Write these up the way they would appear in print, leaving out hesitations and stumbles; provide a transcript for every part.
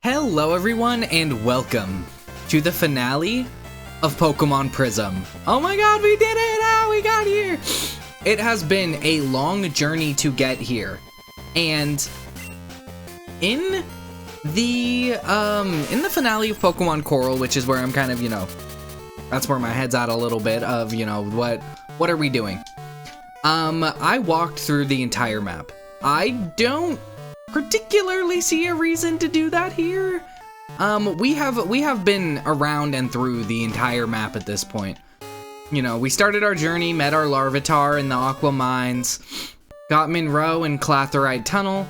Hello everyone and welcome to the finale of Pokemon Prism. Oh my god, we did it! Ah, we got here! It has been a long journey to get here. And in the finale of Pokemon Coral, which is where I'm kind of, that's where my head's at a little bit of, what are we doing? I walked through the entire map. I don't particularly see a reason to do that here. We have been around and through the entire map at this point. We started our journey, met our Larvitar in the Aqua Mines, got Monroe and Clathrite Tunnel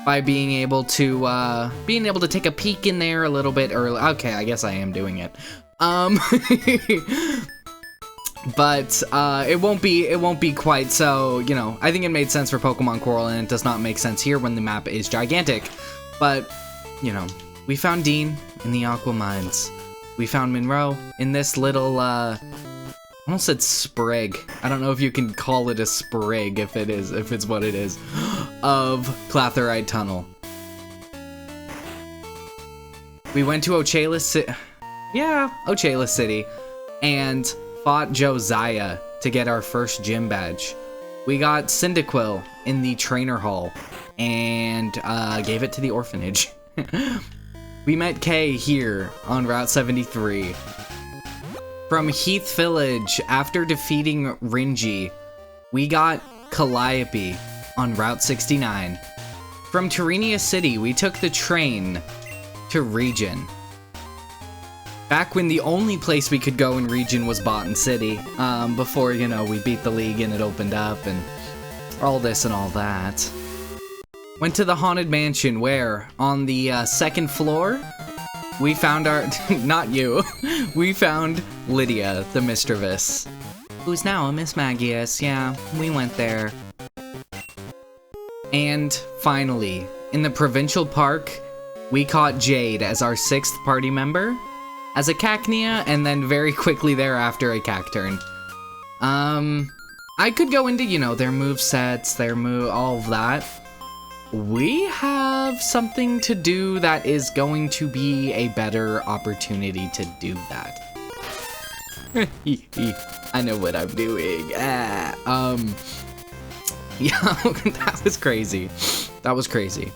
by being able to take a peek in there a little bit early. Okay, I guess I am doing it. But it won't be quite so, I think it made sense for Pokemon Coral, and it does not make sense here when the map is gigantic. But, we found Dean in the Aqua Mines. We found Monroe in this little, I almost said sprig. I don't know if you can call it a sprig if it's what it is, of Clathrite Tunnel. We went to Ochala City, and fought Josiah to get our first gym badge. We got Cyndaquil in the trainer hall and gave it to the orphanage. We met Kay here on Route 73. From Heath Village, after defeating Ringy, we got Calliope on Route 69. From Terenia City, we took the train to Region. Back when the only place we could go in Region was Botan City, before, we beat the league and it opened up and all this and all that. Went to the Haunted Mansion where, on the second floor, we found not you, we found Lydia, the Mischievous, who's now a Miss Magius. Yeah, we went there. And finally, in the Provincial Park, we caught Jade as our 6th party member, as a Cacnea, and then very quickly thereafter a Cacturn. I could go into, their movesets, all of that. We have something to do that is going to be a better opportunity to do that. I know what I'm doing. Yeah, that was crazy. That was crazy.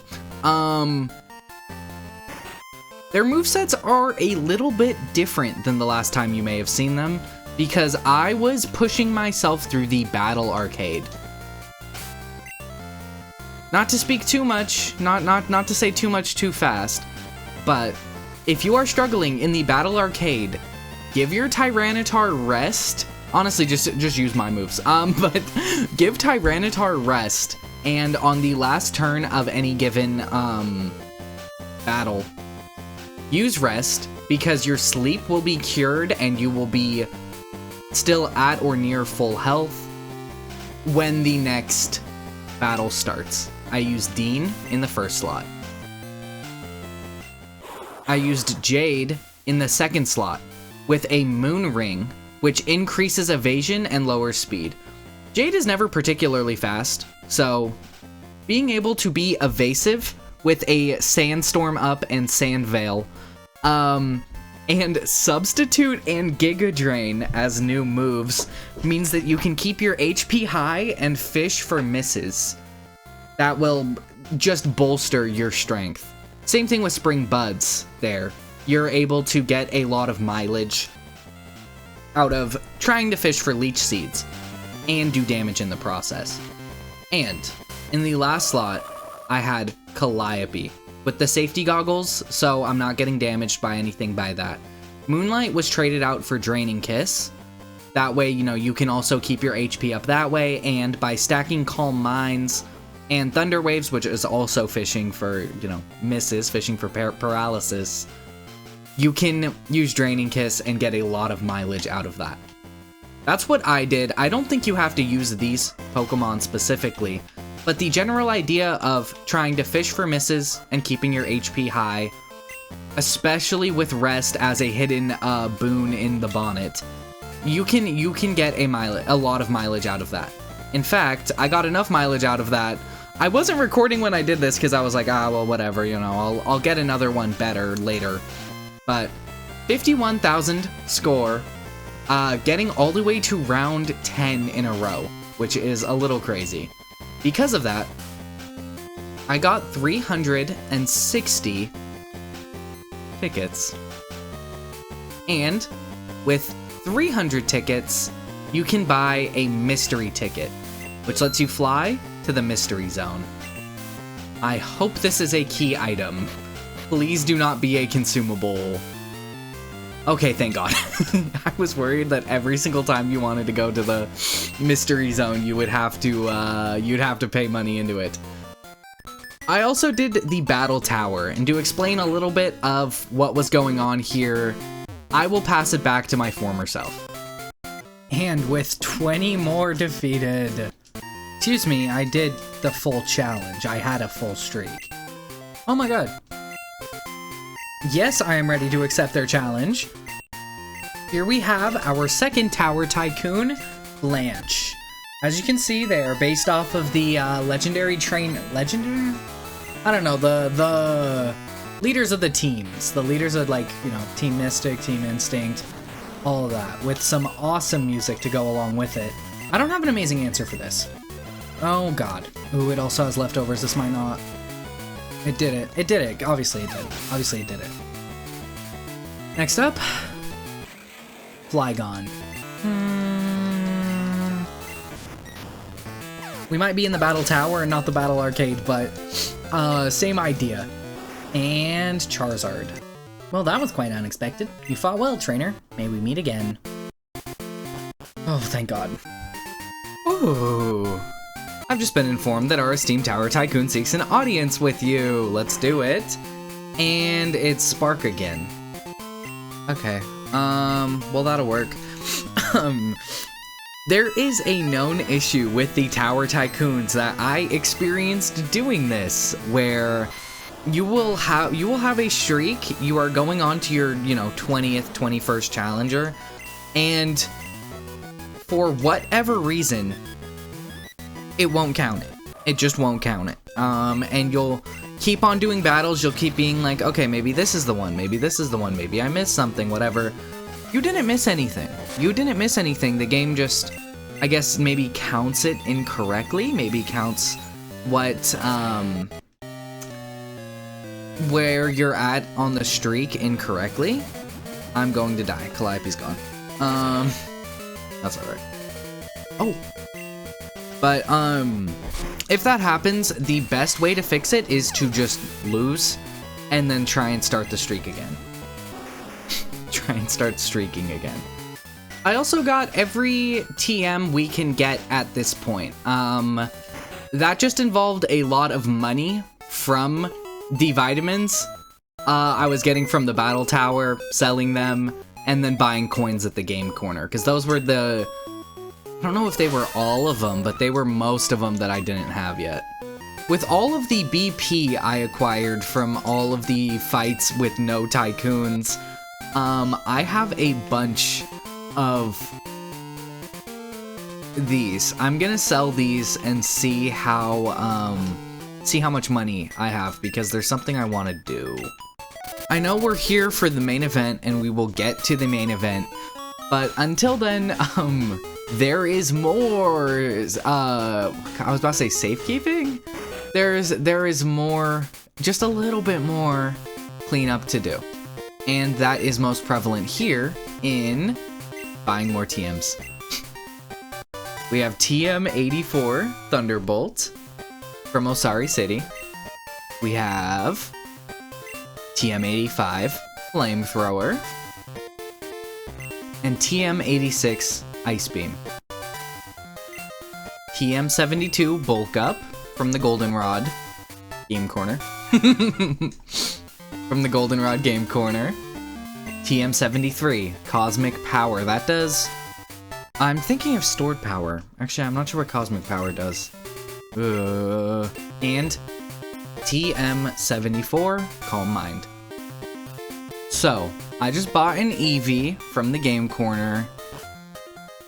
Their movesets are a little bit different than the last time you may have seen them, because I was pushing myself through the Battle Arcade. Not to speak too much, not to say too much too fast, but if you are struggling in the Battle Arcade, give your Tyranitar rest. Honestly, just use my moves. But give Tyranitar rest, and on the last turn of any given battle, use rest, because your sleep will be cured and you will be still at or near full health when the next battle starts. I used Dean in the first slot. I used Jade in the second slot with a Moon Ring, which increases evasion and lowers speed. Jade is never particularly fast, so being able to be evasive with a Sandstorm up and Sand Veil, and Substitute and Giga Drain as new moves means that you can keep your HP high and fish for misses. That will just bolster your strength. Same thing with Spring Buds there. You're able to get a lot of mileage out of trying to fish for Leech Seeds and do damage in the process. And in the last slot, I had Calliope with the safety goggles, so I'm not getting damaged by anything by that. Moonlight was traded out for Draining Kiss. That way, you can also keep your HP up that way, and by stacking Calm Minds and Thunder Waves, which is also fishing for, misses, fishing for paralysis, you can use Draining Kiss and get a lot of mileage out of that. That's what I did. I don't think you have to use these Pokemon specifically, but the general idea of trying to fish for misses and keeping your HP high, especially with rest as a hidden boon in the bonnet, you can get a lot of mileage out of that. In fact, I got enough mileage out of that I wasn't recording when I did this because I was like, ah, well, whatever, you know, I'll get another one better later. But 51,000 score, getting all the way to round 10 in a row, which is a little crazy. Because of that, I got 360 tickets. And with 300 tickets, you can buy a mystery ticket, which lets you fly to the mystery zone. I hope this is a key item. Please do not be a consumable. Okay, thank God. I was worried that every single time you wanted to go to the mystery zone, you would have to you'd have to pay money into it. I also did the battle tower, and to explain a little bit of what was going on here, I will pass it back to my former self. And with 20 more defeated. Excuse me, I did the full challenge. I had a full streak. Oh my god. Yes, I am ready to accept their challenge. Here we have our second tower tycoon, Blanche. As you can see, they are based off of the legendary? I don't know, the leaders of the teams. The leaders of, like, you know, Team Mystic, Team Instinct, all of that, with some awesome music to go along with it. I don't have an amazing answer for this. Oh god. Ooh, it also has leftovers. This might not. It did it. It did it. Obviously it did. Obviously it did it. Next up, Flygon. We might be in the battle tower and not the battle arcade, but same idea. And Charizard. Well, that was quite unexpected. You fought well, trainer. May we meet again. Oh, thank God. Ooh. I've just been informed that our esteemed Tower Tycoon seeks an audience with you. Let's do it. And it's Spark again. Okay. Well, that'll work. There is a known issue with the Tower Tycoons that I experienced doing this, where you will have a streak. You are going on to your, 20th, 21st challenger, and for whatever reason, it won't count it. It just won't count it. And you'll keep on doing battles. You'll keep being like, okay, maybe this is the one. Maybe this is the one. Maybe I missed something, whatever. You didn't miss anything. You didn't miss anything. The game just, I guess, maybe counts it incorrectly. Maybe counts what, where you're at on the streak incorrectly. I'm going to die. Calliope's gone. That's alright. Oh. But, if that happens, the best way to fix it is to just lose and then try and start the streak again. Try and start streaking again. I also got every TM we can get at this point. That just involved a lot of money from the vitamins I was getting from the battle tower, selling them, and then buying coins at the game corner. Because those were the... I don't know if they were all of them, but they were most of them that I didn't have yet. With all of the BP I acquired from all of the fights with no tycoons, I have a bunch of these. I'm gonna sell these and see how much money I have, because there's something I want to do. I know we're here for the main event, and we will get to the main event, but until then, there is more, I was about to say safekeeping? There is more, just a little bit more cleanup to do. And that is most prevalent here in buying more TMs. We have TM84 Thunderbolt from Osari City. We have TM85 Flamethrower. And TM86 Ice Beam. TM72 Bulk Up from the Goldenrod Game Corner. From the Goldenrod Game Corner. TM73 Cosmic Power. That does... I'm thinking of stored power. Actually, I'm not sure what Cosmic Power does. And TM74 Calm Mind. So, I just bought an Eevee from the Game Corner.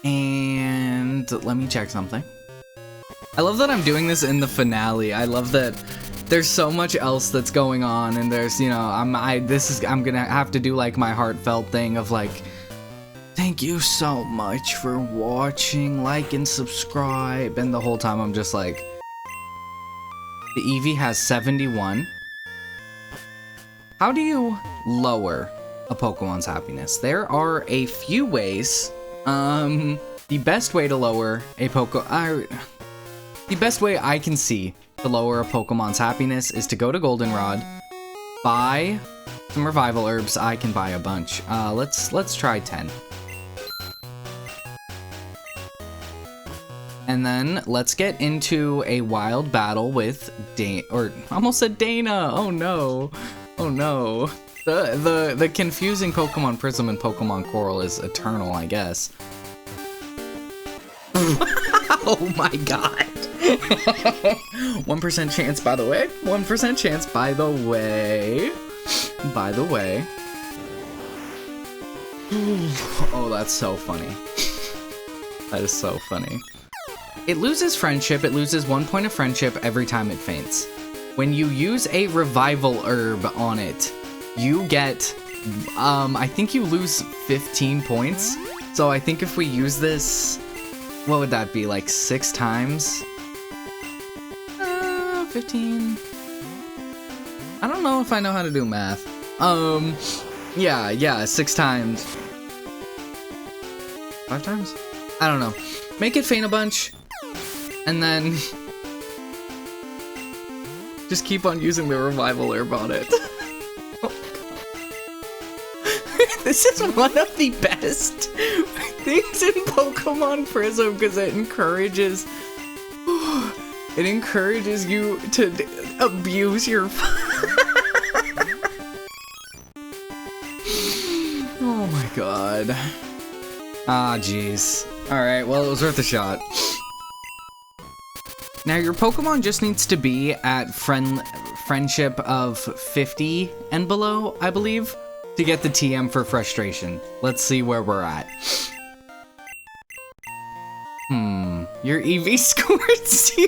And let me check something. I love that I'm doing this in the finale. I love that there's so much else that's going on, and there's, you know, I'm gonna have to do like my heartfelt thing of like, thank you so much for watching, like and subscribe, and the whole time I'm just like, the Eevee has 71. How do you lower a Pokemon's happiness? There are a few ways. The best way to lower a the best way I can see to lower a Pokemon's happiness is to go to Goldenrod, buy some revival herbs. I can buy a bunch. Let's try 10. And then let's get into a wild battle with almost said Dana. Oh no. Oh no. The confusing Pokemon Prism and Pokemon Coral is eternal, I guess. Oh my god. 1% chance, by the way. 1% chance, by the way. By the way. Oh, that's so funny. That is so funny. It loses friendship. It loses 1 point of friendship every time it faints. When you use a revival herb on it, you get, I think you lose 15 points. So I think if we use this, what would that be, like 6 times? 15. I don't know if I know how to do math. Yeah, 6 times. 5 times? I don't know. Make it faint a bunch, and then just keep on using the revival herb on it. This is one of the best things in Pokemon Prism because it encourages you to abuse your oh my god. Ah, jeez. Alright, well, it was worth a shot. Now, your Pokemon just needs to be at friendship of 50 and below, I believe, to get the TM for frustration. Let's see where we're at. Your Eevee scored 0.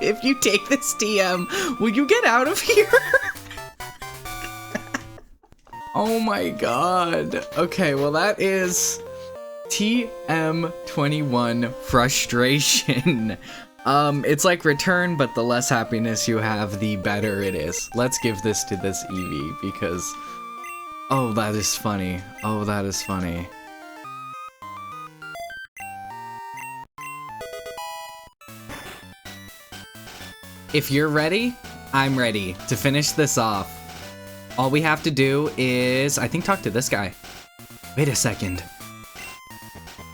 If you take this TM, will you get out of here? Oh my god. Okay, well that is TM21 frustration. It's like return, but the less happiness you have, the better it is. Let's give this to this Eevee because, oh, that is funny. Oh, that is funny. If you're ready, I'm ready to finish this off. All we have to do is, I think, talk to this guy. Wait a second.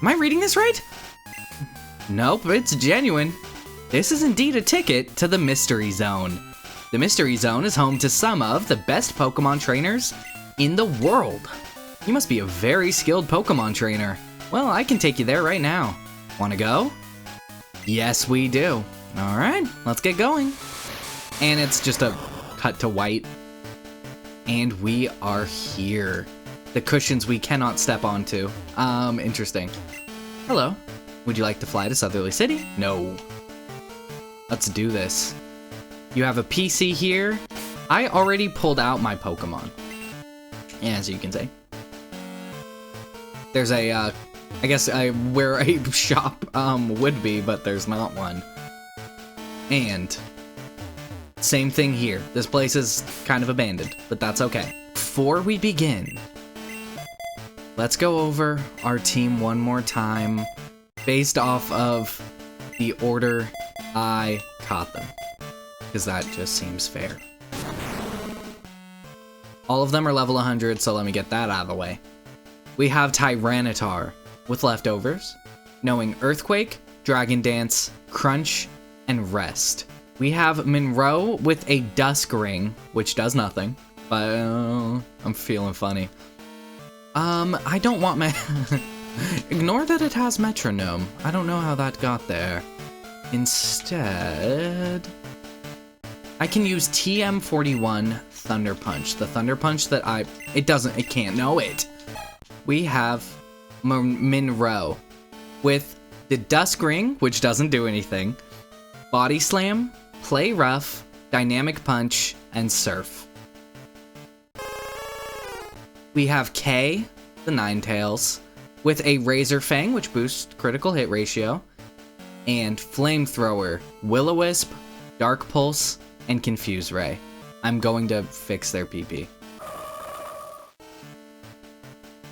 Am I reading this right? Nope, it's genuine. This is indeed a ticket to the Mystery Zone. The Mystery Zone is home to some of the best Pokemon trainers in the world. You must be a very skilled Pokemon trainer. Well, I can take you there right now. Wanna go? Yes, we do. All right, let's get going. And it's just a cut to white. And we are here. The cushions we cannot step onto. Interesting. Hello. Would you like to fly to Southerly City? No. Let's do this. You have a PC here. I already pulled out my Pokemon, as you can see. There's a, I guess where a shop would be, but there's not one. And same thing here. This place is kind of abandoned, but that's okay. Before we begin, let's go over our team one more time based off of the order I caught them, because that just seems fair. All of them are level 100, so let me get that out of the way. We have Tyranitar with leftovers, knowing Earthquake, Dragon Dance, Crunch, and Rest. We have Monroe with a Dusk Ring, which does nothing, but I'm feeling funny. I don't want my... Ignore that it has Metronome. I don't know how that got there. Instead, I can use TM41 Thunder Punch. The Thunder Punch that it can't know it. We have Monroe with the Dusk Ring, which doesn't do anything, Body Slam, Play Rough, Dynamic Punch, and Surf. We have K, the Ninetales, with a Razor Fang, which boosts critical hit ratio, and Flamethrower, Will-O-Wisp, Dark Pulse, and Confuse Ray. I'm going to fix their PP.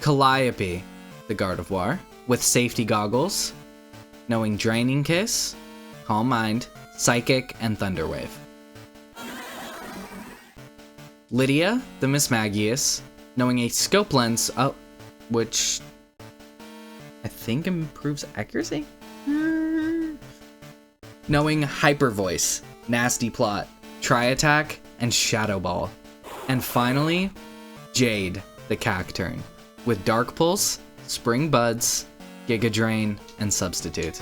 Calliope, the Gardevoir, with Safety Goggles, knowing Draining Kiss, Calm Mind, Psychic, and Thunder Wave. Lydia, the Mismagius, knowing a Scope Lens, which I think improves accuracy? Knowing Hyper Voice, Nasty Plot, Tri-Attack, and Shadow Ball. And finally, Jade, the Cacturn, with Dark Pulse, Spring Buds, Giga Drain, and Substitute.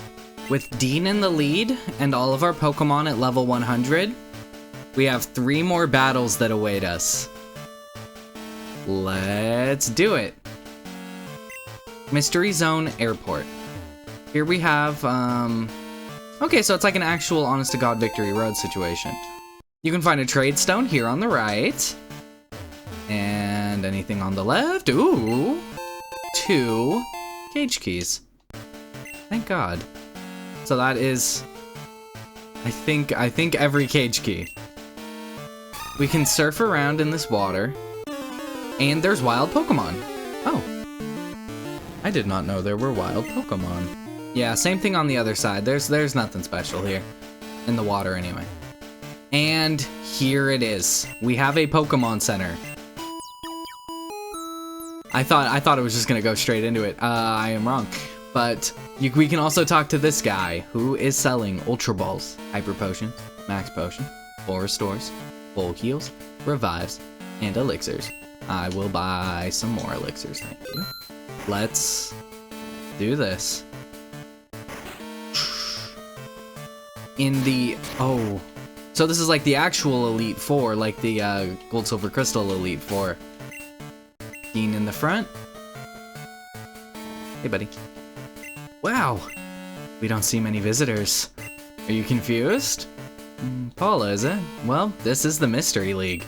With Dean in the lead, and all of our Pokemon at level 100, we have 3 more battles that await us. Let's do it! Mystery Zone Airport. Here we have, okay, so it's like an actual honest-to-God Victory Road situation. You can find a Trade Stone here on the right. And anything on the left? Ooh! 2 Cage Keys. Thank God. So that is, I think every Cage Key. We can surf around in this water. And there's wild Pokemon. Oh. I did not know there were wild Pokemon. Yeah, same thing on the other side. There's nothing special here. In the water, anyway. And here it is. We have a Pokemon Center. I thought it was just gonna go straight into it. I am wrong. But we can also talk to this guy who is selling Ultra Balls, Hyper Potions, Max Potion, Full Restores, Full Heals, Revives, and Elixirs. I will buy some more Elixirs, thank you. Let's do this. So this is like the actual Elite Four, like the Gold, Silver, Crystal Elite Four. Dean in the front. Hey, buddy. Wow, we don't see many visitors. Are you confused? Paula, is it? Well, this is the Mystery League.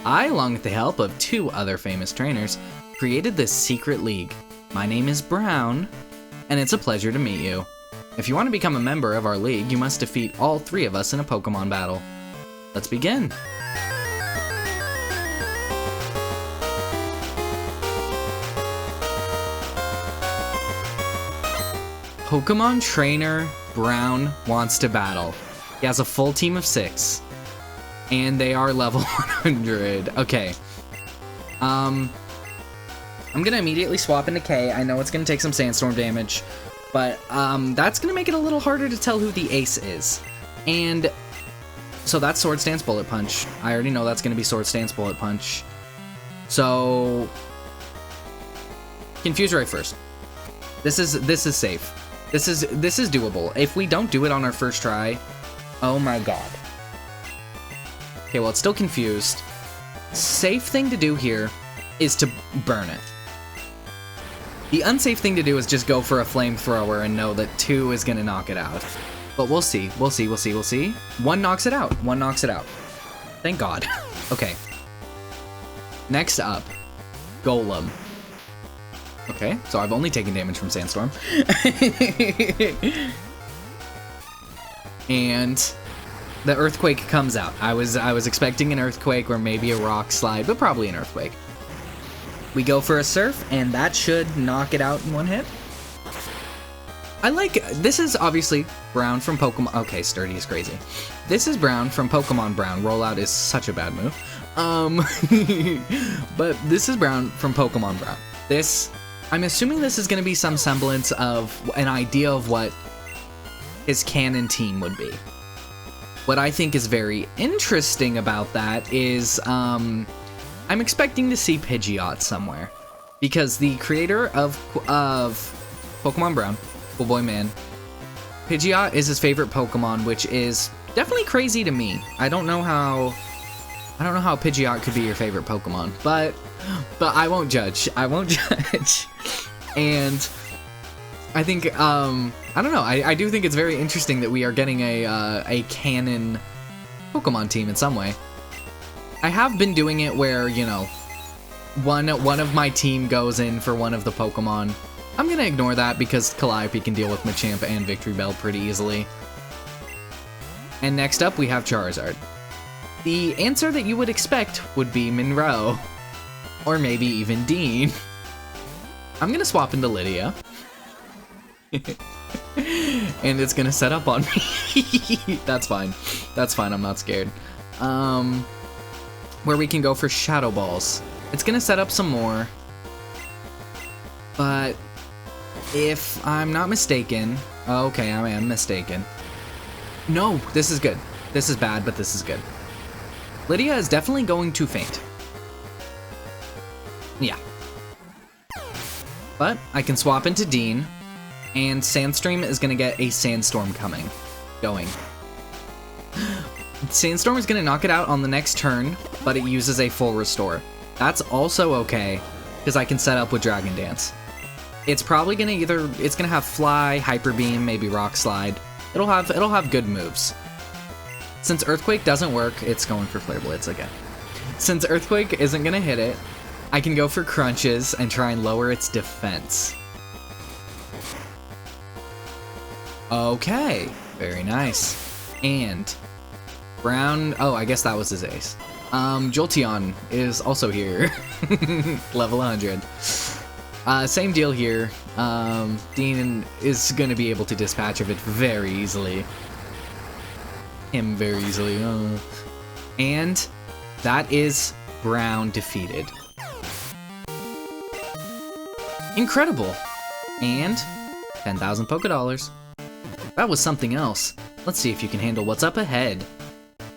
I, along with the help of 2 other famous trainers, created this secret league. My name is Brown, and it's a pleasure to meet you. If you want to become a member of our league, you must defeat all 3 of us in a Pokemon battle. Let's begin. Pokemon Trainer Brown wants to battle. He has a full team of 6. And they are level 100. Okay. I'm gonna immediately swap into K. I know it's gonna take some Sandstorm damage, but that's gonna make it a little harder to tell who the ace is. And so that's Sword Stance Bullet Punch. I already know that's gonna be Sword Stance Bullet Punch. So Confuse Ray first. This is safe. This is doable. If we don't do it on our first try, oh my god. Okay, well, it's still confused. Safe thing to do here is to burn it. The unsafe thing to do is just go for a Flamethrower and know that 2 is gonna knock it out. But we'll see. We'll see. 1 knocks it out. 1 knocks it out. Thank God. Okay. Next up, Golem. Okay, so I've only taken damage from Sandstorm. And the Earthquake comes out. I was expecting an Earthquake or maybe a Rock Slide, but probably an Earthquake. We go for a Surf, and that should knock it out in 1 hit. This is obviously Brown from Pokemon. Okay, Sturdy is crazy. This is Brown from Pokemon Brown. Rollout is such a bad move. But this is Brown from Pokemon Brown. I'm assuming this is going to be some semblance of an idea of what his canon team would be. What I think is very interesting about that is, I'm expecting to see Pidgeot somewhere. Because the creator of Pokemon Brown, Koolboyman, Pidgeot is his favorite Pokemon, which is definitely crazy to me. I don't know how Pidgeot could be your favorite Pokemon, but I won't judge. I won't judge. And I think, I don't know, I do think it's very interesting that we are getting a canon Pokemon team in some way. I have been doing it where, you know, one of my team goes in for one of the Pokemon. I'm gonna ignore that because Calliope can deal with Machamp and Victory Bell pretty easily. And next up, we have Charizard. The answer that you would expect would be Monroe. Or maybe even Dean. I'm gonna swap into Lydia. And it's gonna set up on me. That's fine. That's fine, I'm not scared. Where we can go for Shadow Balls. It's gonna set up some more. But if I'm not mistaken... Okay, I am mistaken. No, this is good. This is bad, but this is good. Lydia is definitely going to faint. Yeah. But I can swap into Dean, and Sandstream is gonna get a Sandstorm going. Sandstorm is gonna knock it out on the next turn, but it uses a full restore. That's also okay, because I can set up with Dragon Dance. It's probably gonna it's gonna have Fly, Hyper Beam, maybe Rock Slide. It'll have good moves. Since Earthquake doesn't work, it's going for Flare Blitz again. Since Earthquake isn't gonna hit it, I can go for Crunches and try and lower its defense. Okay, very nice. And Brown, oh, I guess that was his ace. Jolteon is also here. Level 100. Same deal here. Dean is gonna be able to dispatch of it very easily. Very easily. And that is Brown defeated. Incredible. And 10,000 Poké Dollars. That was something else. Let's see if you can handle what's up ahead.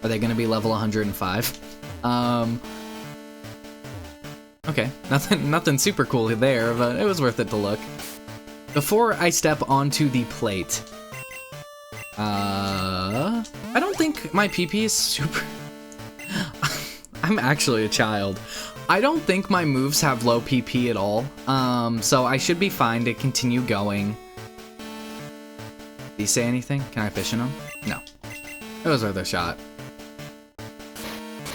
Are they gonna be level 105? Okay, nothing super cool there, but it was worth it to look. Before I step onto the plate, I don't think my PP is super... I'm actually a child. I don't think my moves have low PP at all, so I should be fine to continue going. Did he say anything? Can I fish in him? No. It was worth a shot.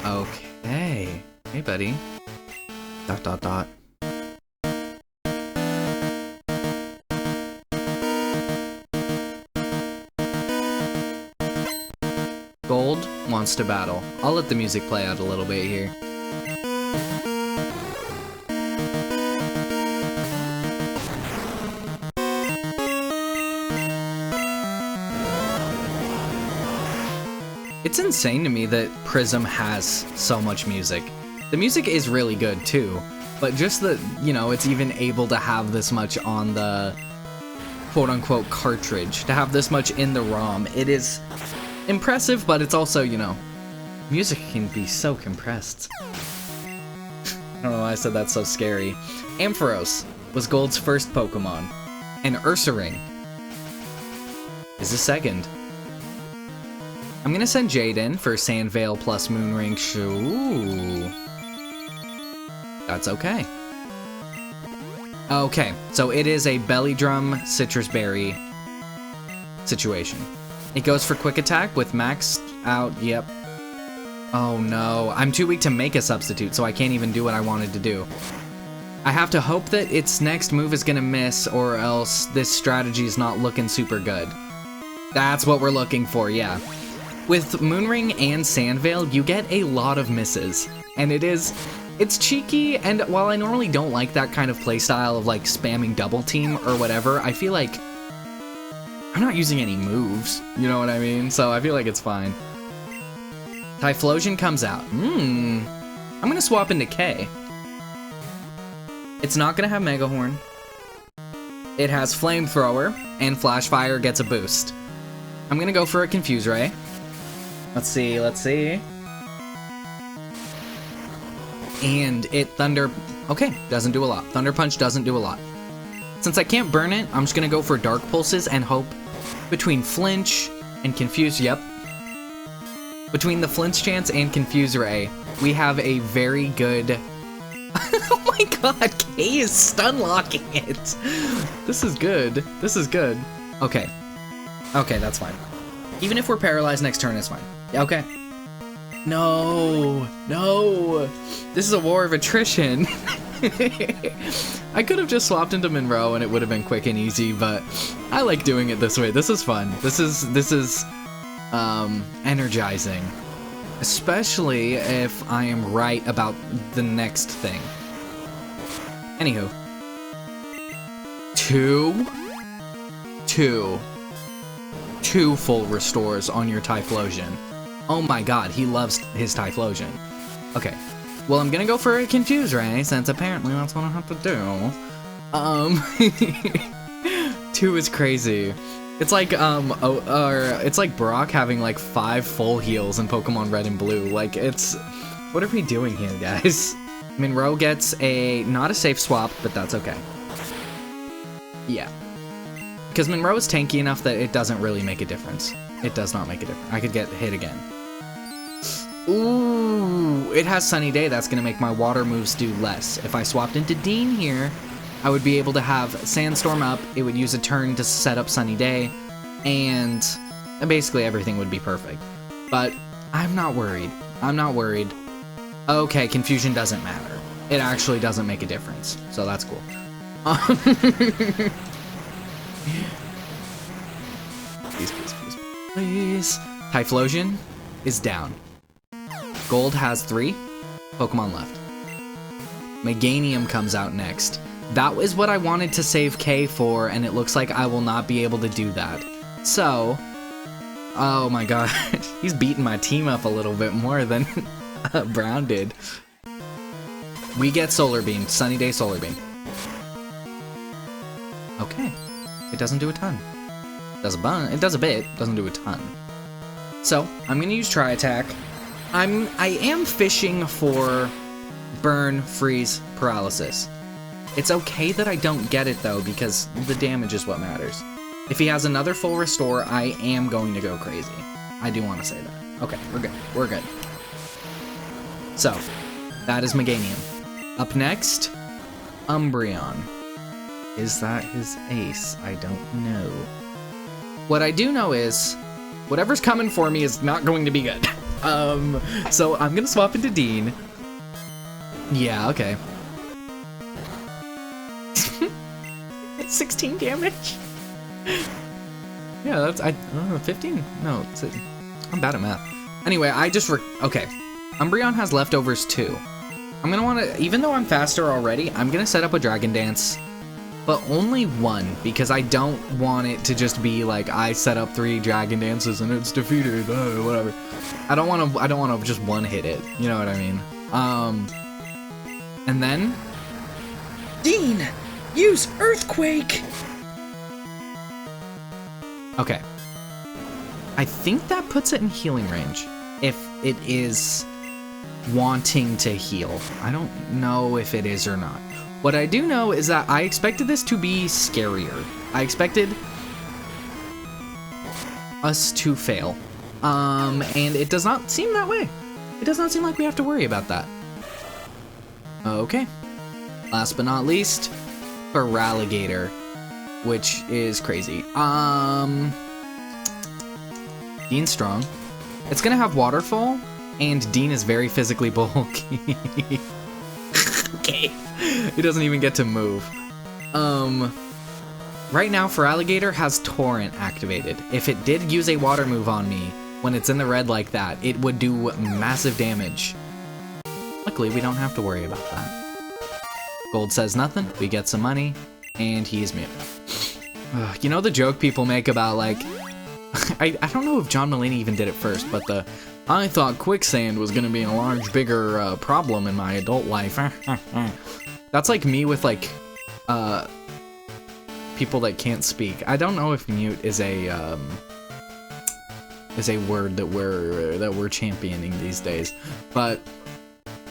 Okay. Hey, buddy. ... Gold wants to battle. I'll let the music play out a little bit here. It's insane to me that Prism has so much music. The music is really good too, but just that, you know, it's even able to have this much on the quote-unquote cartridge, to have this much in the ROM, it is impressive, but it's also, you know, music can be so compressed. I don't know why I said that's so scary. Ampharos was Gold's first Pokemon, and Ursaring is the second. I'm gonna send Jade in for Sandvale plus Moonring. Ooh. That's okay. Okay, so it is a Belly Drum Citrus Berry situation. It goes for Quick Attack with maxed out, yep. Oh no, I'm too weak to make a substitute, so I can't even do what I wanted to do. I have to hope that its next move is gonna miss, or else this strategy is not looking super good. That's what we're looking for, yeah. With Moonring and Sandvale, you get a lot of misses, and it's cheeky, and while I normally don't like that kind of playstyle of like spamming double team or whatever, I feel like I'm not using any moves, you know what I mean? So I feel like it's fine. Typhlosion comes out. I'm gonna swap into K. It's not gonna have Mega Horn. It has Flamethrower, and Flash Fire gets a boost. I'm gonna go for a Confuse Ray. Let's see. And it Thunder... Okay, doesn't do a lot. Thunder Punch doesn't do a lot. Since I can't burn it, I'm just gonna go for Dark Pulses and hope between Flinch and Confuse... Yep. Between the Flinch chance and Confuse Ray, we have a very good Oh my god, K is stun locking it. This is good. This is good. Okay. Okay, that's fine. Even if we're paralyzed next turn, it's fine. Okay. No. No. This is a war of attrition. I could have just swapped into Monroe and it would have been quick and easy, but I like doing it this way. This is fun. This is energizing. Especially if I am right about the next thing. Anywho. Two full restores on your Typhlosion. Oh my god, he loves his Typhlosion. Okay. Well, I'm gonna go for a Confuse Ray, since apparently that's what I have to do. 2 is crazy. It's like, it's like Brock having like 5 full heals in Pokemon Red and Blue. Like, it's... What are we doing here, guys? Monroe gets not a safe swap, but that's okay. Yeah. Because Monroe is tanky enough that it doesn't really make a difference. It does not make a difference. I could get hit again. Ooh, it has Sunny Day. That's going to make my water moves do less. If I swapped into Dean here, I would be able to have Sandstorm up, it would use a turn to set up Sunny Day, and basically everything would be perfect. But I'm not worried. I'm not worried. Okay, Confusion doesn't matter. It actually doesn't make a difference, so that's cool. Please, please, please, please. Typhlosion is down. Gold has 3 Pokemon left. Meganium comes out next. That was what I wanted to save K for, and it looks like I will not be able to do that. So, oh my god, he's beating my team up a little bit more than Brown did. We get Solar Beam, Sunny Day Solar Beam. Okay, it doesn't do a ton. It does a bit, doesn't do a ton. So, I'm gonna use Tri Attack. I am fishing for Burn, Freeze, Paralysis. It's okay that I don't get it though, because the damage is what matters. If he has another full restore, I am going to go crazy. I do want to say that. Okay, we're good. We're good. So, that is Meganium. Up next, Umbreon. Is that his ace? I don't know. What I do know is, whatever's coming for me is not going to be good. So I'm gonna swap into Dean. Yeah, okay. 16 damage? Yeah, that's, I don't know, 15? No, I'm bad at math. Anyway, okay. Umbreon has leftovers too. I'm gonna wanna, even though I'm faster already, I'm gonna set up a Dragon Dance, but only 1, because I don't want it to just be like, I set up 3 Dragon Dances and it's defeated, whatever. I don't wanna just one-hit it, you know what I mean? And then, Dean! Use Earthquake! Okay. I think that puts it in healing range, if it is wanting to heal. I don't know if it is or not. What I do know is that I expected this to be scarier. I expected us to fail. And it does not seem that way. It does not seem like we have to worry about that. Okay. Last but not least, Feraligatr, which is crazy. Dean's strong. It's gonna have Waterfall, and Dean is very physically bulky. Okay. He doesn't even get to move. Right now, Feraligatr has Torrent activated. If it did use a water move on me, when it's in the red like that, it would do massive damage. Luckily, we don't have to worry about that. Gold says nothing, we get some money, and he's mute. You know the joke people make about, like, I don't know if John Mulaney even did it first, but I thought quicksand was gonna be a large, bigger problem in my adult life. That's like me with, like, people that can't speak. I don't know if mute is a word that we're championing these days, but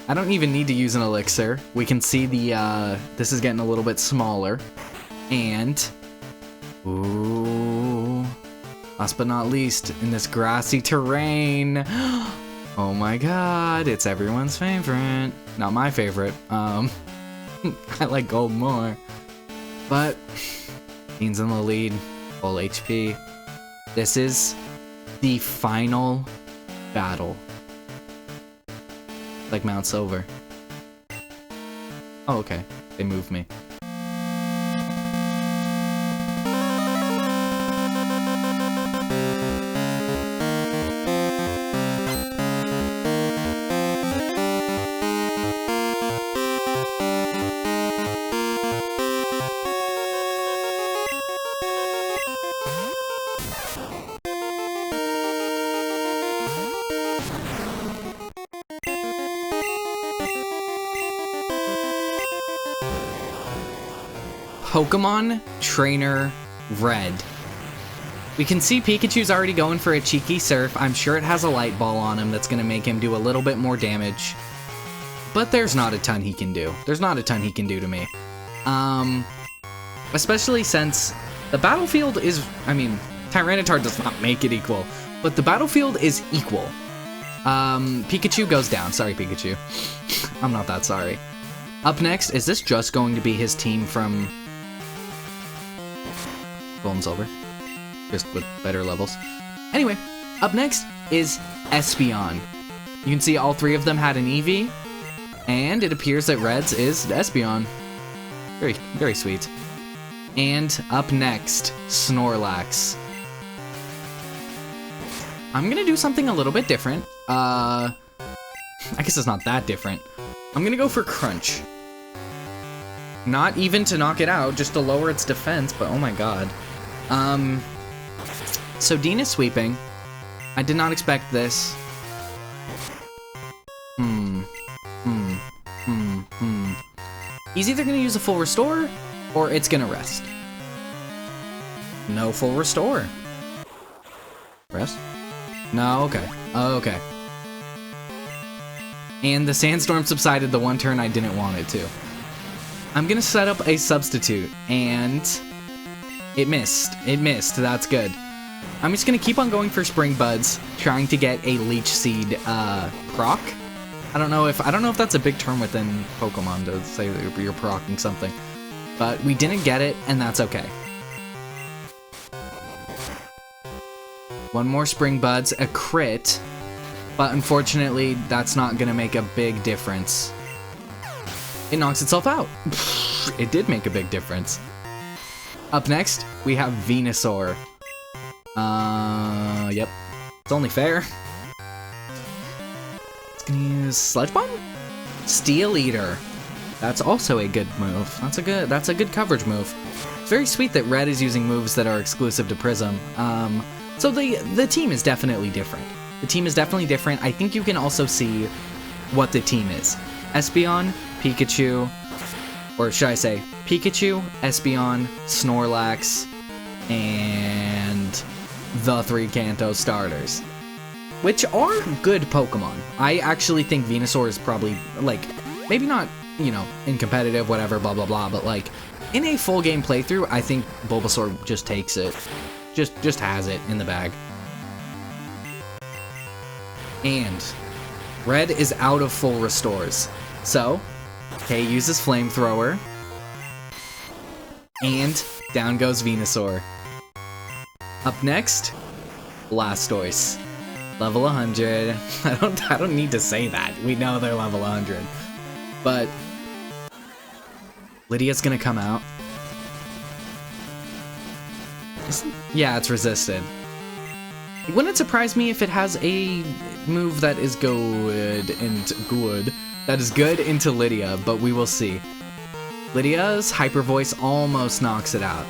I don't even need to use an elixir. We can see the this is getting a little bit smaller, and ooh, last but not least, in this grassy terrain, Oh my god, it's everyone's favorite. Not my favorite. I like gold more. But Bean's in the lead, full HP. This is the final battle. Like Mount Silver. Oh, okay. They moved me. Pokemon Trainer Red. We can see Pikachu's already going for a cheeky surf. I'm sure it has a light ball on him that's going to make him do a little bit more damage. But there's not a ton he can do. There's not a ton he can do to me. Especially since the battlefield is, I mean, Tyranitar does not make it equal, but the battlefield is equal. Pikachu goes down. Sorry, Pikachu. I'm not that sorry. Up next, is this just going to be his team from Gold and Silver? Just with better levels. Anyway, up next is Espeon. You can see all three of them had an EV, and it appears that Red's is Espeon. Very, very sweet. And up next, Snorlax. I'm gonna do something a little bit different. I guess it's not that different. I'm gonna go for Crunch. Not even to knock it out, just to lower its defense, but oh my god. So Dean is sweeping. I did not expect this. He's either gonna use a full restore, or it's gonna rest. No full restore. Rest? No, okay. Okay. And the sandstorm subsided the one turn I didn't want it to. I'm gonna set up a substitute, and it missed. It missed. That's good. I'm just gonna keep on going for Spring Buds, trying to get a Leech Seed proc. I don't know if that's a big term within Pokemon to say that you're procking something, but we didn't get it, and that's okay. One more Spring Buds, a crit, but unfortunately, that's not gonna make a big difference. It knocks itself out. It did make a big difference. Up next, we have Venusaur. Yep. It's only fair. It's gonna use Sludge Bomb? Steel Eater. That's also a good move. That's a good coverage move. It's very sweet that Red is using moves that are exclusive to Prism. So the team is definitely different. The team is definitely different. I think you can also see what the team is. Espeon, Pikachu, or should I say Pikachu, Espeon, Snorlax, and the 3 Kanto starters, which are good Pokemon. I actually think Venusaur is probably, like, maybe not, you know, in competitive, whatever, blah, blah, blah, but, like, in a full game playthrough, I think Bulbasaur just takes it. Just has it in the bag. And Red is out of full restores. So, Kay uses Flamethrower, and down goes Venusaur. Up next, Blastoise. Level 100. I don't need to say that. We know they're level 100. But Lydia's gonna come out. Yeah, it's resisted. It wouldn't surprise me if it has a move that is good into Lydia, but we will see. Lydia's Hyper Voice almost knocks it out.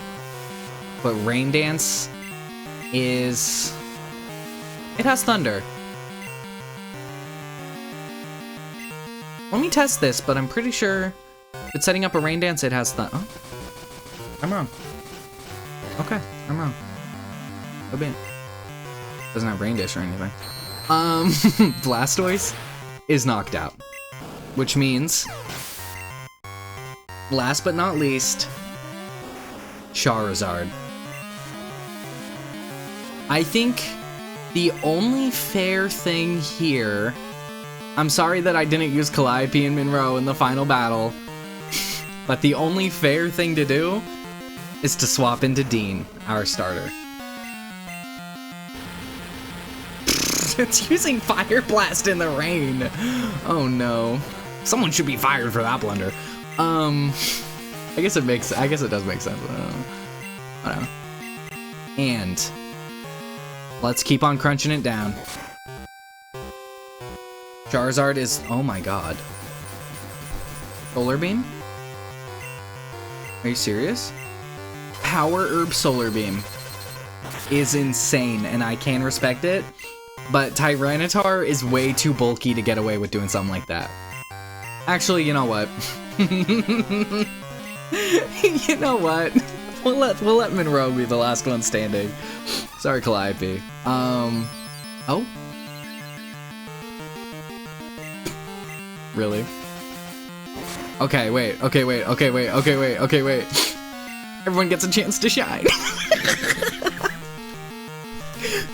But Rain Dance is... it has Thunder. Let me test this, but I'm pretty sure if it's setting up a Rain Dance, it has Thunder. Oh, I'm wrong. Okay, I'm wrong. Go be. Doesn't have Rain Dish or anything. Blastoise is knocked out, which means, last but not least, Charizard. I think The only fair thing here... I'm sorry that I didn't use Calliope and Monroe in the final battle, but the only fair thing to do is to swap into Dean, our starter. It's using Fire Blast in the rain. Oh no. Someone should be fired for that blunder. I guess it does make sense. Whatever. And let's keep on crunching it down. Charizard is, oh my god. Solar Beam? Are you serious? Power Herb Solar Beam is insane, and I can respect it, but Tyranitar is way too bulky to get away with doing something like that. Actually, you know what? You know what? We'll let Monroe be the last one standing. Sorry, Calliope. Oh? Really? Okay, wait. Everyone gets a chance to shine.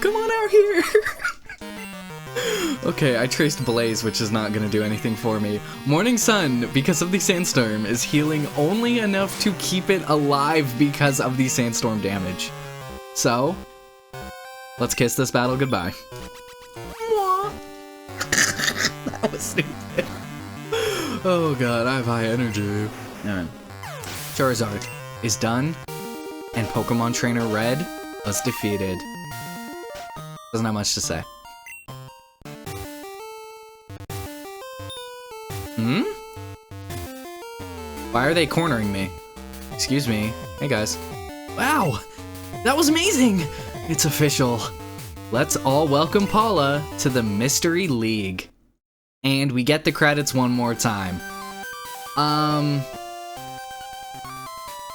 Come on out here. Okay, I traced Blaze, which is not gonna do anything for me. Morning Sun, because of the sandstorm, is healing only enough to keep it alive because of the sandstorm damage. So, let's kiss this battle goodbye. That was stupid. Oh god, I have high energy. Alright. Charizard is done, and Pokemon Trainer Red was defeated. Doesn't have much to say. Hmm? Why are they cornering me? Excuse me. Hey guys. Wow! That was amazing! It's official. Let's all welcome Paula to the Mystery League. And we get the credits one more time.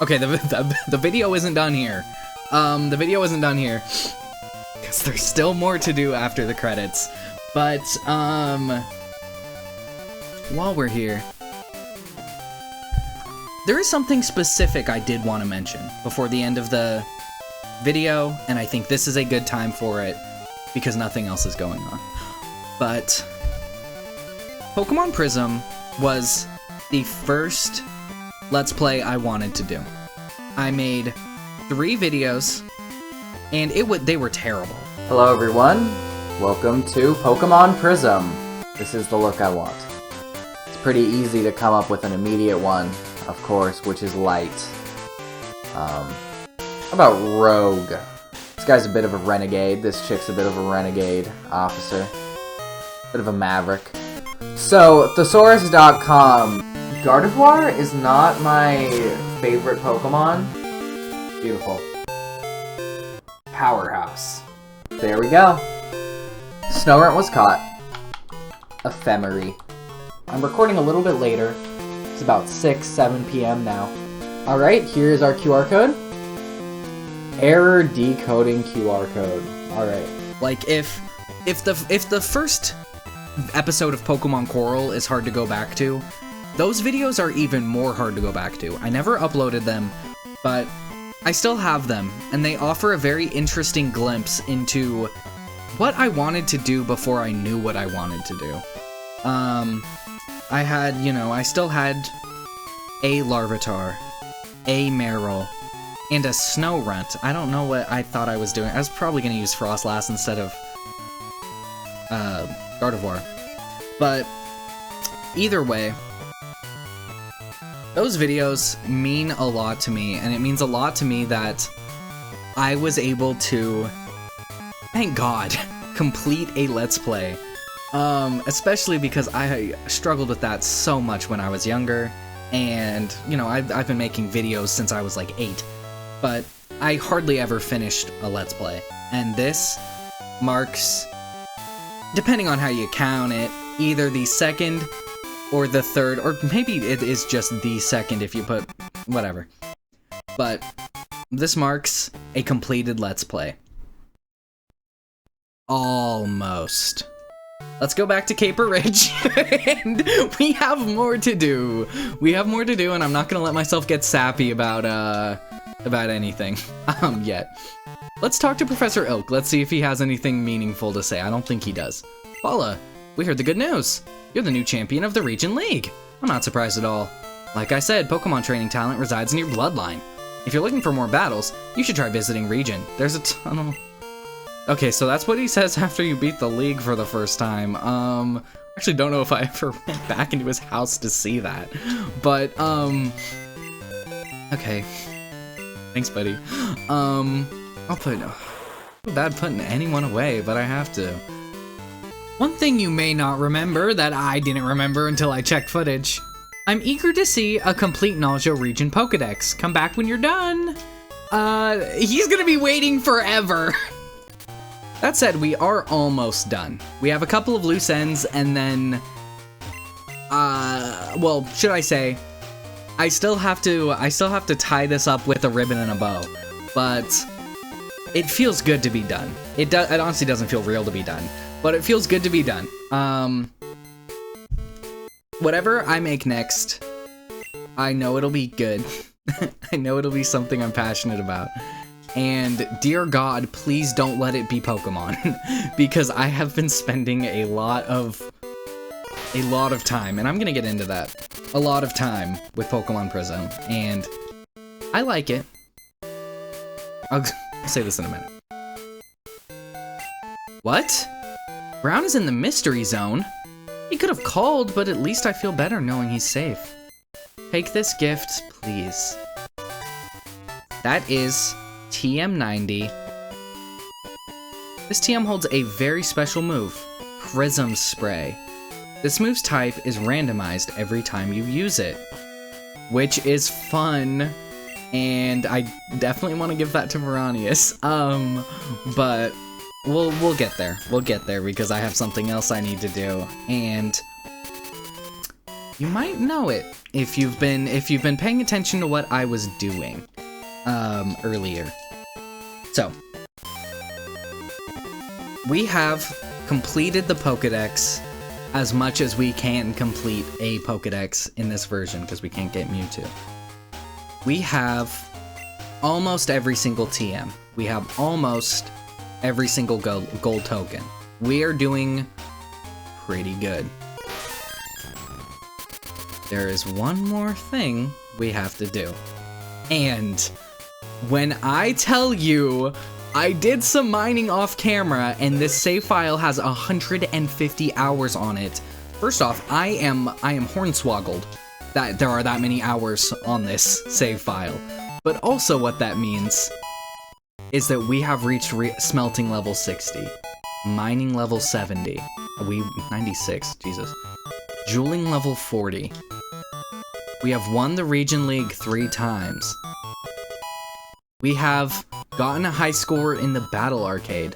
Okay, the video isn't done here. The video isn't done here. Because there's still more to do after the credits. But, while we're here, there is something specific I did want to mention before the end of the video, and I think this is a good time for it, because nothing else is going on. But Pokemon Prism was the first Let's Play I wanted to do. I made 3 videos, and they were terrible. Hello everyone, welcome to Pokemon Prism. This is the look I want. It's pretty easy to come up with an immediate one, of course, which is light. How about Rogue? This guy's a bit of a renegade, this chick's a bit of a renegade officer. Bit of a maverick. So, Thesaurus.com. Gardevoir is not my favorite Pokemon. Beautiful. Powerhouse. There we go. Snorunt was caught. Ephemery. I'm recording a little bit later. It's about 7 p.m. now. Alright, here's our QR code. Error decoding QR code. Alright. Like, if the first episode of Pokemon Coral is hard to go back to, those videos are even more hard to go back to. I never uploaded them, but I still have them, and they offer a very interesting glimpse into what I wanted to do before I knew what I wanted to do. I still had a Larvitar, a Marill, and a Snorunt. I don't know what I thought I was doing. I was probably going to use Frostlass instead of Gardevoir. But either way, those videos mean a lot to me, and it means a lot to me that I was able to, thank God, complete a Let's Play. Especially because I struggled with that so much when I was younger, and, I've been making videos since I was like 8, but I hardly ever finished a Let's Play, and this marks, depending on how you count it, either the second or the third, or maybe it is just the second if you put whatever. But this marks a completed Let's Play. Almost. Let's go back to Caper Ridge, and we have more to do. We have more to do, and I'm not gonna let myself get sappy about anything, yet. Let's talk to Professor Ilk. Let's see if he has anything meaningful to say. I don't think he does. Paula, we heard the good news. You're the new champion of the Region League. I'm not surprised at all. Like I said, Pokemon training talent resides in your bloodline. If you're looking for more battles, you should try visiting Region. There's a ton of... Okay, so that's what he says after you beat the league for the first time. Actually don't know if I ever went back into his house to see that. But, okay. Thanks, buddy. I'll put... Feel bad putting anyone away, but I have to. One thing you may not remember that I didn't remember until I checked footage. I'm eager to see a complete Nausea Region Pokedex. Come back when you're done. He's gonna be waiting forever. That said, we are almost done. We have a couple of loose ends, and then, well, should I say, I still have to tie this up with a ribbon and a bow, but it feels good to be done. It honestly doesn't feel real to be done, but it feels good to be done. Whatever I make next, I know it'll be good. I know it'll be something I'm passionate about. And dear God, please don't let it be Pokemon, because I have been spending a lot of time, and I'm gonna get into that, a lot of time with Pokemon Prism, and I like it. I'll say this in a minute. What? Brown is in the mystery zone? He could have called, but at least I feel better knowing he's safe. Take this gift, please. That is TM90. This TM holds a very special move, Prism Spray. This move's type is randomized every time you use it, which is fun, and I definitely want to give that to Veranius. But we'll get there. We'll get there because I have something else I need to do, and you might know it if you've been paying attention to what I was doing earlier. So, we have completed the Pokedex as much as we can complete a Pokedex in this version, because we can't get Mewtwo. We have almost every single TM. We have almost every single gold token. We are doing pretty good. There is one more thing we have to do. And when I tell you, I did some mining off camera, and this save file has 150 hours on it. First off, I am hornswoggled that there are that many hours on this save file. But also what that means is that we have reached smelting level 60, mining level 70, 96, Jesus, dueling level 40. We have won the Region League 3 times. We have gotten a high score in the Battle Arcade.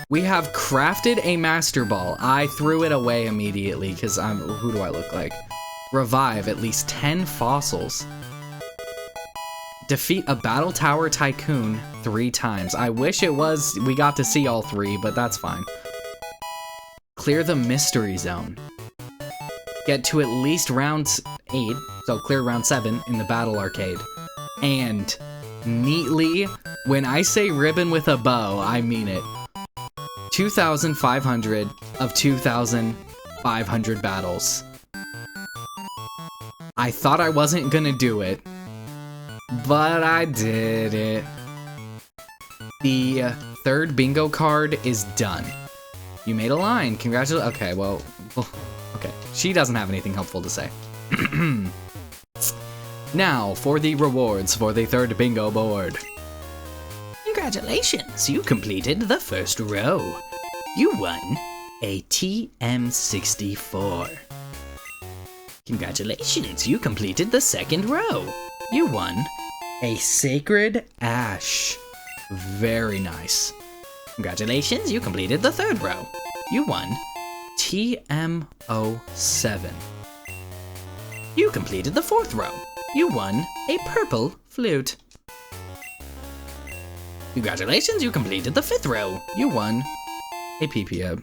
We have crafted a Master Ball. I threw it away immediately because who do I look like? Revive at least 10 fossils. Defeat a Battle Tower Tycoon 3 times. I wish we got to see all 3, but that's fine. Clear the Mystery Zone. Get to at least round 8, so clear round 7 in the Battle Arcade. And neatly, when I say ribbon with a bow, I mean it. 2,500 of 2,500 battles. I thought I wasn't gonna do it, but I did it. The 3rd bingo card is done. You made a line, congratulations. Okay, well, okay. She doesn't have anything helpful to say. Now, for the rewards for the 3rd bingo board. Congratulations, you completed the 1st row. You won a TM64. Congratulations, you completed the 2nd row. You won a Sacred Ash. Very nice. Congratulations, you completed the 3rd row. You won TM07. You completed the 4th row. You won a Purple Flute. Congratulations, you completed the 5th row. You won a PPM.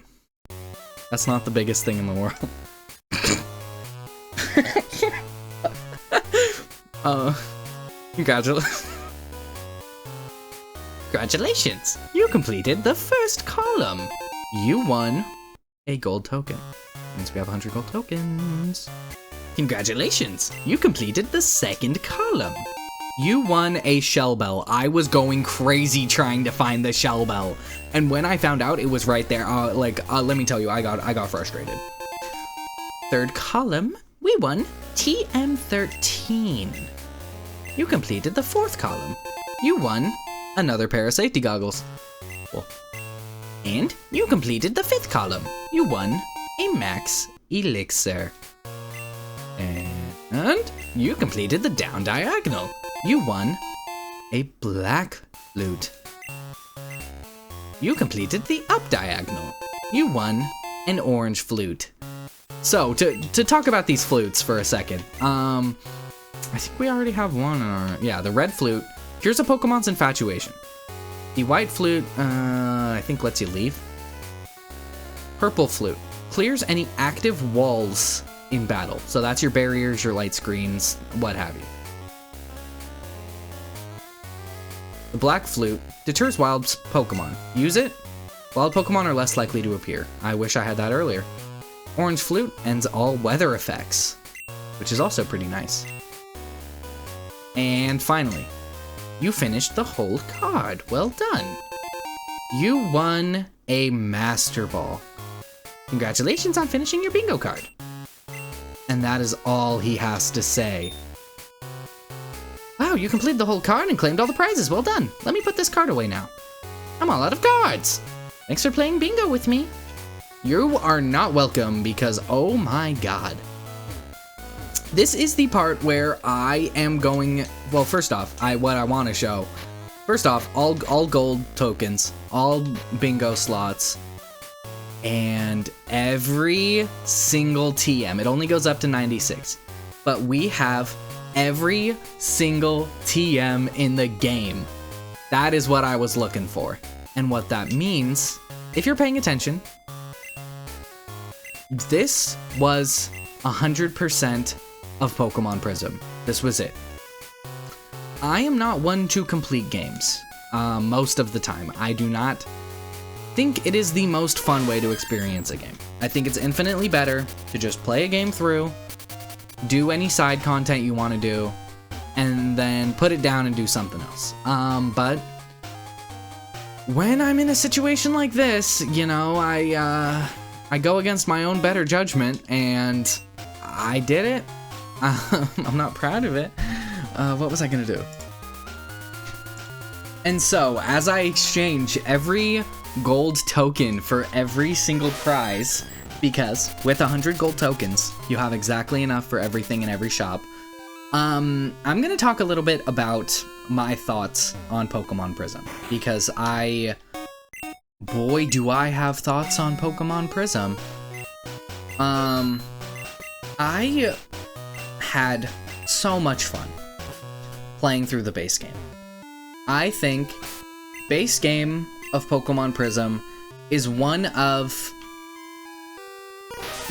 That's not the biggest thing in the world. Congratulations! You completed the first column. You won a gold token. Means we have 100 gold tokens. Congratulations! You completed the second column. You won a shell bell. I was going crazy trying to find the shell bell, and when I found out it was right there, let me tell you, I got frustrated. Third column, we won TM13. You completed the fourth column. You won another pair of safety goggles. Cool. And you completed the fifth column. You won a max elixir. And you completed the down diagonal. You won a black flute. You completed the up diagonal. You won an orange flute. So, to talk about these flutes for a second, I think we already have one in our, yeah, the red flute. Here's a Pokemon's Infatuation. The white flute, I think lets you leave. Purple flute clears any active walls in battle. So that's your barriers, your light screens, what have you. The black flute deters wild Pokemon. Use it, wild Pokemon are less likely to appear. I wish I had that earlier. Orange flute ends all weather effects, which is also pretty nice. And finally, you finished the whole card. Well done. You won a Master Ball. Congratulations on finishing your bingo card. And that is all he has to say. Wow, you completed the whole card and claimed all the prizes. Well done. Let me put this card away now. I'm all out of cards. Thanks for playing bingo with me. You are not welcome because, oh my god. This is the part where I am going, well, first off, what I want to show. First off, all gold tokens, all bingo slots, and every single TM. It only goes up to 96. But we have every single TM in the game. That is what I was looking for. And what that means, if you're paying attention, this was 100% of Pokemon Prism. This was it. I am not one to complete games most of the time. I do not think it is the most fun way to experience a game. I think it's infinitely better to just play a game through, do any side content you want to do, and then put it down and do something else. But when I'm in a situation like this, you know, I go against my own better judgment, and I did it. I'm not proud of it. What was I gonna do? And so, as I exchange every gold token for every single prize, because with 100 gold tokens, you have exactly enough for everything in every shop, I'm gonna talk a little bit about my thoughts on Pokemon Prism, because boy, do I have thoughts on Pokemon Prism. I had so much fun playing through the base game. I think base game of Pokemon Prism is one of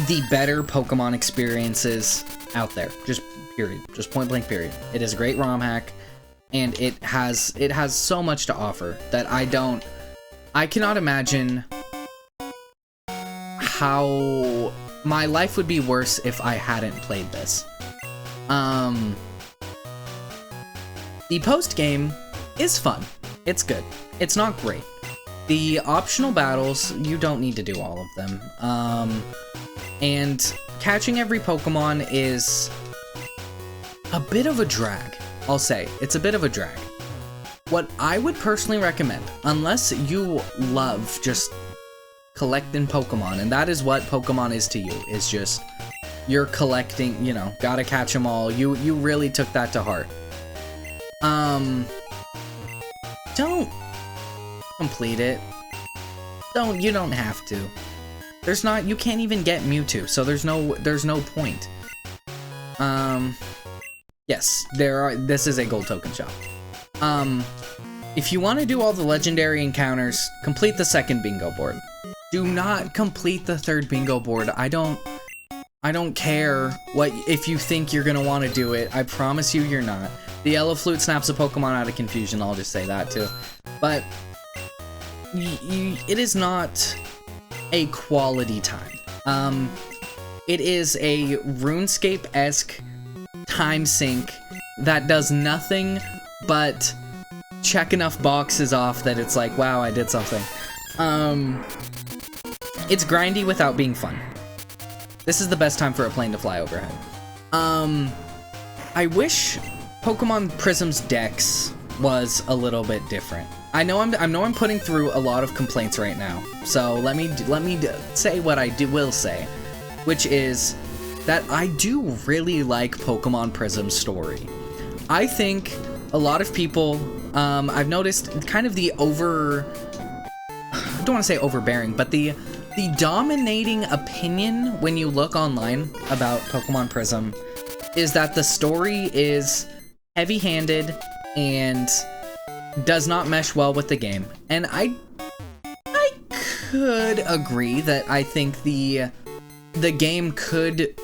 the better Pokemon experiences out there. Just period. Just point blank period. It is a great ROM hack, and it has so much to offer that I cannot imagine how my life would be worse if I hadn't played this. The post game is fun. It's good. It's not great. The optional battles, you don't need to do all of them. And catching every Pokemon is a bit of a drag. I'll say, it's a bit of a drag. What I would personally recommend, unless you love just collecting Pokemon, and that is what Pokemon is to you, is just, you're collecting, you know, gotta catch them all. You really took that to heart. Don't complete it. You don't have to. You can't even get Mewtwo, so there's no point. Yes, this is a gold token shop. If you want to do all the legendary encounters, complete the second bingo board. Do not complete the third bingo board. I don't care if you think you're gonna want to do it. I promise you, you're not. The yellow flute snaps a Pokemon out of confusion. I'll just say that too. but it is not a quality time. It is a RuneScape-esque time sink that does nothing but check enough boxes off that it's like, wow, I did something. It's grindy without being fun. This is the best time for a plane to fly overhead. I wish Pokemon Prism's dex was a little bit different. I know I'm putting through a lot of complaints right now, so let me say what I will say, which is that I do really like Pokemon Prism's story. I think a lot of people, I've noticed kind of the I don't want to say overbearing, but the dominating opinion when you look online about Pokemon Prism is that the story is heavy-handed and does not mesh well with the game. And I could agree that I think the game could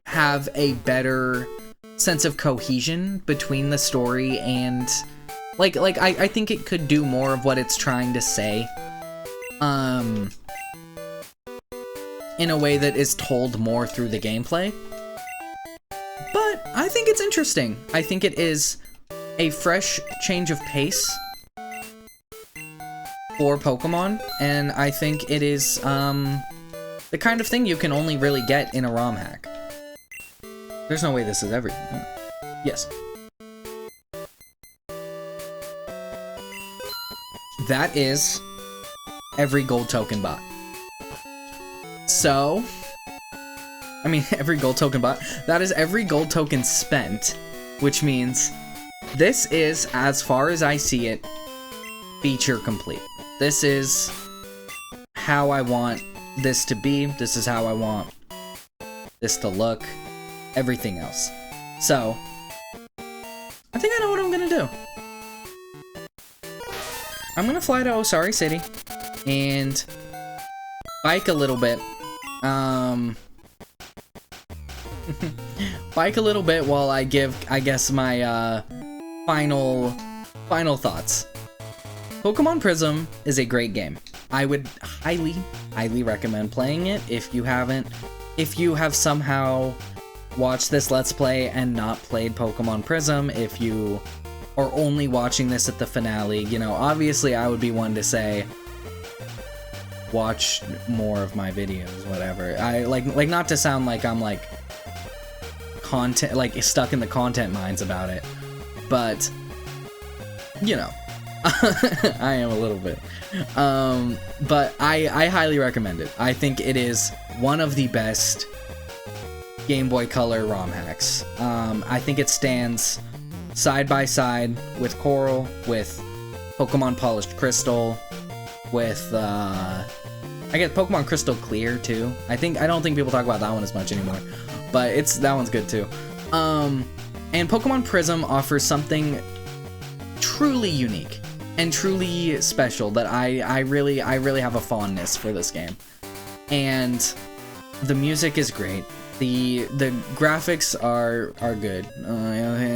have a better sense of cohesion between the story and I think it could do more of what it's trying to say in a way that is told more through the gameplay. But I think it's interesting. I think it is a fresh change of pace for Pokemon, and I think it is the kind of thing you can only really get in a Romhack. There's no way this is everything. Yes. That is every gold token bot. So, I mean, every gold token bot. That is every gold token spent, which means this is, as far as I see it, feature complete. This is how I want this to be. This is how I want this to look. Everything else. So, I think I know what I'm gonna do. I'm gonna fly to Osari City and bike a little bit. Bike a little bit while I give, I guess, my final thoughts. Pokemon Prism is a great game. I would highly recommend playing it if you haven't. If you have somehow watched this Let's Play and not played Pokemon Prism, if you are only watching this at the finale, you know, obviously I would be one to say, watch more of my videos, whatever. I like not to sound like I'm like content, like stuck in the content mines about it, but you know, I am a little bit. But I highly recommend it. I think it is one of the best Game Boy Color ROM hacks. I think it stands side by side with Coral, with Pokemon Polished Crystal, with I get Pokemon Crystal Clear too. I don't think people talk about that one as much anymore, but that one's good too. And Pokemon Prism offers something truly unique and truly special that I really have a fondness for this game. And the music is great. The graphics are good.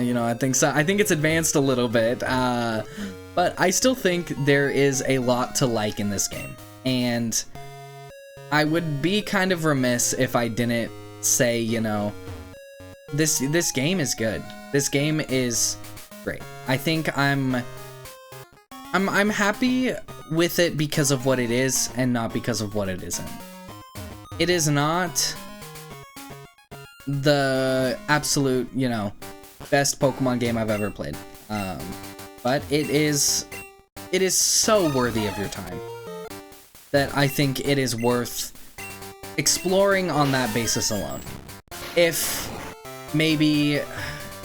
You know, I think so. I think it's advanced a little bit, but I still think there is a lot to like in this game. And I would be kind of remiss if I didn't say, you know, this game is good. This game is great. I think I'm happy with it because of what it is and not because of what it isn't. It is not the absolute, you know, best Pokemon game I've ever played. But it is so worthy of your time that I think it is worth exploring on that basis alone. If maybe,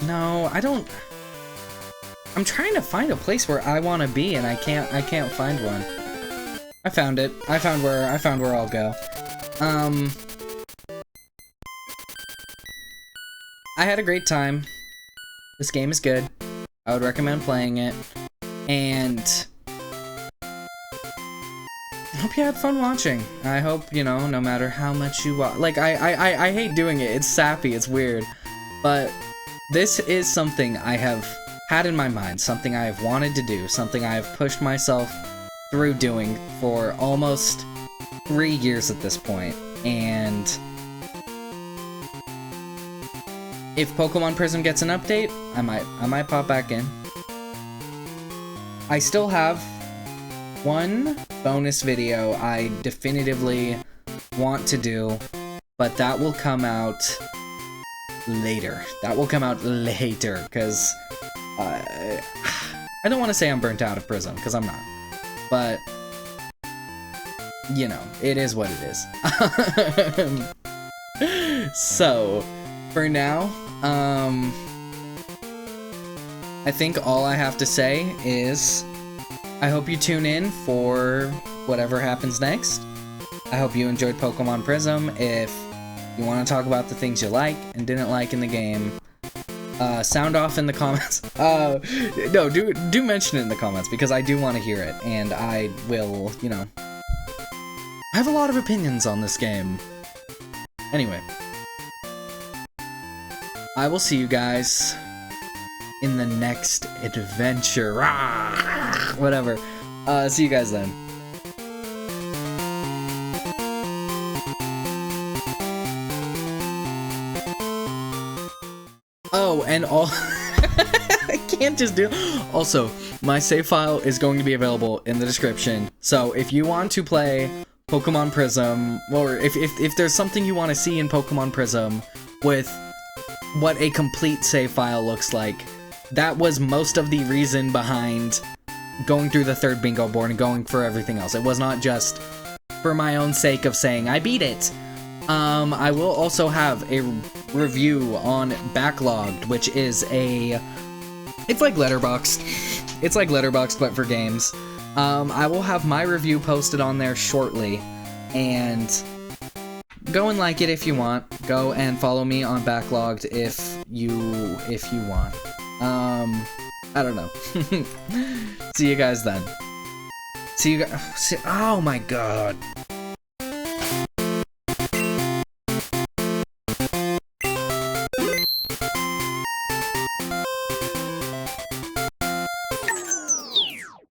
no, I'm trying to find a place where I want to be and I can't find one. I found it. I found where I'll go. I had a great time. This game is good. I would recommend playing it. And I hope you had fun watching. I hope, you know, no matter how much you watch, like, I hate doing it. It's sappy, it's weird. But this is something I have had in my mind, something I have wanted to do, something I have pushed myself through doing for almost 3 years at this point, and if Pokemon Prism gets an update, I might pop back in. I still have one bonus video I definitively want to do, but that will come out later. Because I don't want to say I'm burnt out of Prism, because I'm not. But, you know, it is what it is. So, for now, I think all I have to say is I hope you tune in for whatever happens next. I hope you enjoyed Pokemon Prism. If you want to talk about the things you like and didn't like in the game, sound off in the comments. No, do mention it in the comments, because I do want to hear it, and I will, you know, I have a lot of opinions on this game. Anyway, I will see you guys in the next adventure. Whatever. See you guys then. Oh, and all I can't just do. Also, my save file is going to be available in the description. So if you want to play Pokemon Prism, or if there's something you want to see in Pokemon Prism with what a complete save file looks like, that was most of the reason behind going through the third bingo board and going for everything else. It was not just for my own sake of saying I beat it. I will also have a review on Backlogged, which is it's like Letterboxd. It's like Letterboxd, but for games. I will have my review posted on there shortly, and go and like it if you want. Go and follow me on Backlogged if you want. I don't know. See you guys then. See you guys. Oh my god.